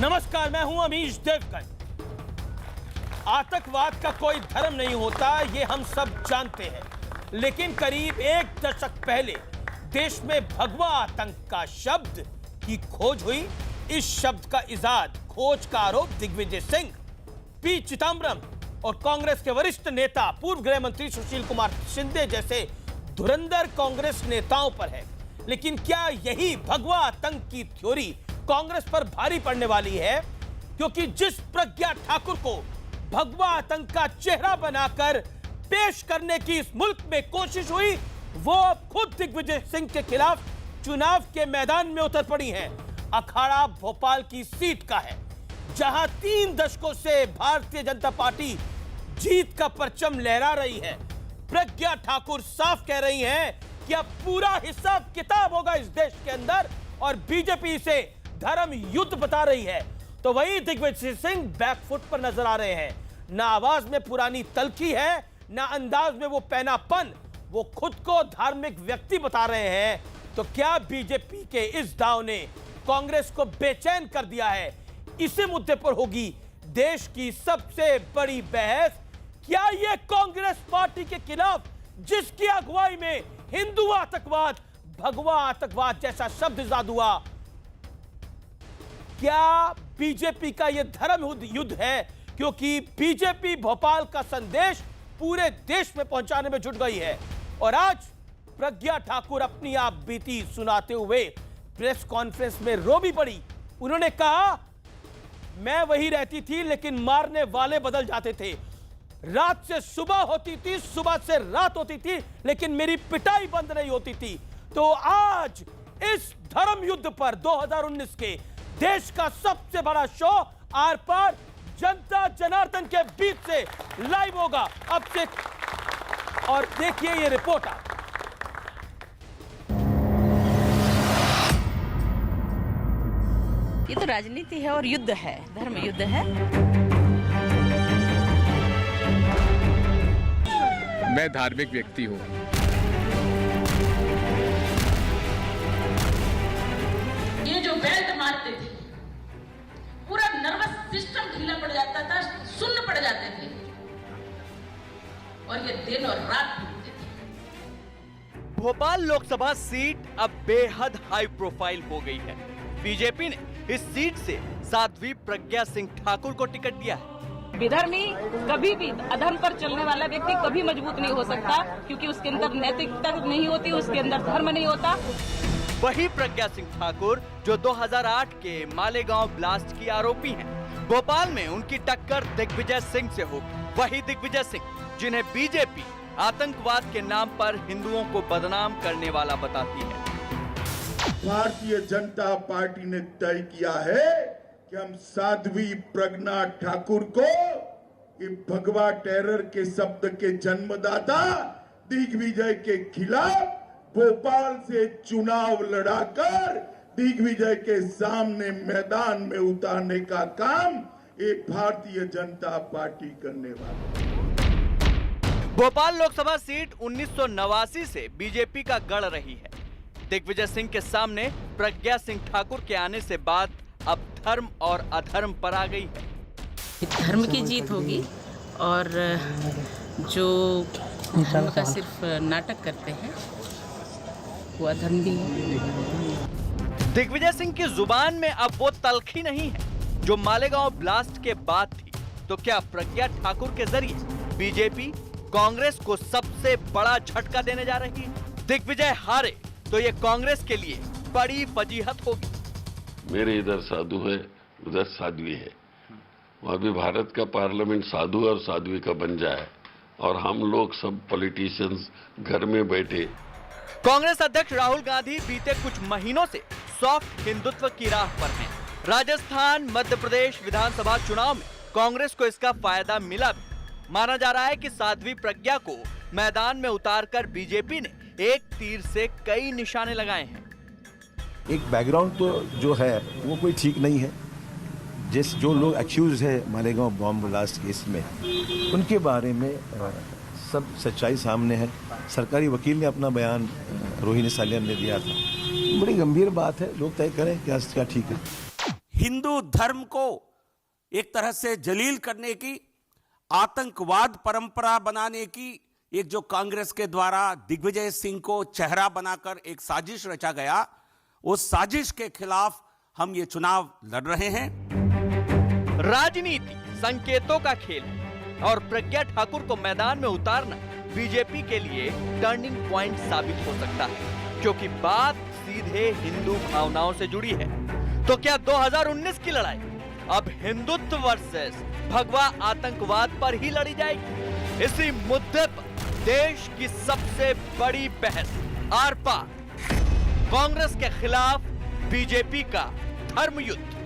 नमस्कार, मैं हूं अमीश देवगन। आतंकवाद का कोई धर्म नहीं होता, ये हम सब जानते हैं। लेकिन करीब एक दशक पहले देश में भगवा आतंक का शब्द की खोज हुई। इस शब्द का इजाद, खोज का आरोप दिग्विजय सिंह, पी चिदंबरम और कांग्रेस के वरिष्ठ नेता पूर्व गृह मंत्री सुशील कुमार शिंदे जैसे धुरंधर कांग्रेस नेताओं पर है। लेकिन क्या यही भगवा आतंक की थ्योरी कांग्रेस पर भारी पड़ने वाली है? क्योंकि जिस प्रज्ञा ठाकुर को भगवा आतंक का चेहरा बनाकर पेश करने की इस मुल्क में कोशिश हुई, वो अब खुद दिग्विजय सिंह के खिलाफ चुनाव के मैदान में उतर पड़ी हैं। अखाड़ा भोपाल की सीट का है, जहां 3 दशकों से भारतीय जनता पार्टी जीत का परचम लहरा रही है। प्रज्ञा ठाकुर साफ कह रही हैं कि अब पूरा हिसाब किताब होगा इस देश के अंदर, और बीजेपी से धर्म युद्ध बता रही है। तो वही दिग्विजय सिंह बैकफुट पर नजर आ रहे हैं। ना आवाज में पुरानी तलखी है, ना अंदाज में वो पैनापन। वो खुद को धार्मिक व्यक्ति बता रहे हैं। तो क्या बीजेपी के इस दाव ने कांग्रेस को बेचैन कर दिया है? इसी मुद्दे पर होगी देश की सबसे बड़ी बहस। क्या ये कांग्रेस पार्टी के खिलाफ, जिसकी अगुवाई में हिंदू आतंकवाद, भगवा आतंकवाद जैसा शब्द इजाद हुआ, क्या बीजेपी का यह धर्म युद्ध है? क्योंकि बीजेपी भोपाल का संदेश पूरे देश में पहुंचाने में जुट गई है। और आज प्रज्ञा ठाकुर अपनी आप बीती सुनाते हुए प्रेस कॉन्फ्रेंस में रो भी पड़ी। उन्होंने कहा, मैं वही रहती थी लेकिन मारने वाले बदल जाते थे। रात से सुबह होती थी, सुबह से रात होती थी, लेकिन मेरी पिटाई बंद नहीं होती थी। तो आज इस धर्म युद्ध पर 2019 के देश का सबसे बड़ा शो आर पार जनता जनार्दन के बीच से लाइव होगा अब से। और देखिए ये रिपोर्ट आप। ये तो राजनीति है और युद्ध है, धर्म युद्ध है। मैं धार्मिक व्यक्ति हूँ। ये जो बेल्ट मारते थे, पूरा नर्वस सिस्टम ढीला पड़ जाता था, सुन्न पड़ जाते थे, और ये दिन और रात भी होते थे। भोपाल लोकसभा सीट अब बेहद हाई प्रोफाइल हो गई है। बीजेपी ने इस सीट से साध्वी प्रज्ञा सिंह ठाकुर को टिकट दिया है। विधर्मी कभी भी अधर्म पर चलने वाला व्यक्ति कभी मजबूत नहीं हो सकता, क्योंकि उसके अंदर नैतिकता नहीं होती, उसके अंदर धर्म नहीं होता। वही प्रज्ञा सिंह ठाकुर जो 2008 के मालेगांव ब्लास्ट की आरोपी हैं, भोपाल में उनकी टक्कर दिग्विजय सिंह से होगी। वही दिग्विजय सिंह जिन्हें बीजेपी आतंकवाद के नाम पर हिंदुओं को बदनाम करने वाला बताती है। भारतीय जनता पार्टी ने तय किया है कि हम साध्वी प्रज्ञा ठाकुर को भगवा टेरर के शब्द के जन्मदाता दिग्विजय के खिलाफ भोपाल से चुनाव लड़ाकर दिग्विजय के सामने मैदान में उतारने का काम ये भारतीय जनता पार्टी करने वाली है। भोपाल लोकसभा सीट 1989 से बीजेपी का गढ़ रही है। दिग्विजय सिंह के सामने प्रज्ञा सिंह ठाकुर के आने से बात अब धर्म और अधर्म पर आ गई है। धर्म की जीत होगी, और जो धर्म का सिर्फ नाटक करते हैं वो अधर्म भी है। दिग्विजय सिंह की जुबान में अब वो तलखी नहीं है जो मालेगांव ब्लास्ट के बाद थी। तो क्या प्रज्ञा ठाकुर के जरिए बीजेपी कांग्रेस को सबसे बड़ा झटका देने जा रही है? दिग्विजय हारे तो ये कांग्रेस के लिए बड़ी फजीहत होगी। मेरे इधर साधु है, उधर साध्वी है। वहां भी भारत का पार्लियामेंट साधु और साध्वी का बन जाए, और हम लोग सब पॉलिटिशियंस घर में बैठे। कांग्रेस अध्यक्ष राहुल गांधी बीते कुछ महीनों से सॉफ्ट हिंदुत्व की राह पर हैं। राजस्थान, मध्य प्रदेश विधानसभा चुनाव में कांग्रेस को इसका फायदा मिला भी। माना जा रहा है कि साध्वी प्रज्ञा को मैदान में उतारकर बीजेपी ने एक तीर से कई निशाने लगाए हैं। एक बैकग्राउंड तो जो है वो कोई ठीक नहीं है। जो लोग एक्यूज है मालेगांव बॉम्ब ब्लास्ट केस में, उनके बारे में सब सच्चाई सामने है। सरकारी वकील ने अपना बयान रोहिणी सालियान ने दिया था। बड़ी गंभीर बात है, लोग तय करें क्या ठीक है। हिंदू धर्म को एक तरह से जलील करने की, आतंकवाद परंपरा बनाने की एक जो कांग्रेस के द्वारा दिग्विजय सिंह को चेहरा बनाकर एक साजिश रचा गया, उस साजिश के खिलाफ हम ये चुनाव लड़ रहे हैं। राजनीति संकेतों का खेल है और प्रज्ञा ठाकुर को मैदान में उतारना बीजेपी के लिए टर्निंग पॉइंट साबित हो सकता है, क्योंकि बात सीधे हिंदू भावनाओं से जुड़ी है। तो क्या 2019 की लड़ाई अब हिंदुत्व वर्सेस भगवा आतंकवाद पर ही लड़ी जाएगी? इसी मुद्दे पर देश की सबसे बड़ी बहस आर पार, कांग्रेस के खिलाफ बीजेपी का धर्म युद्ध।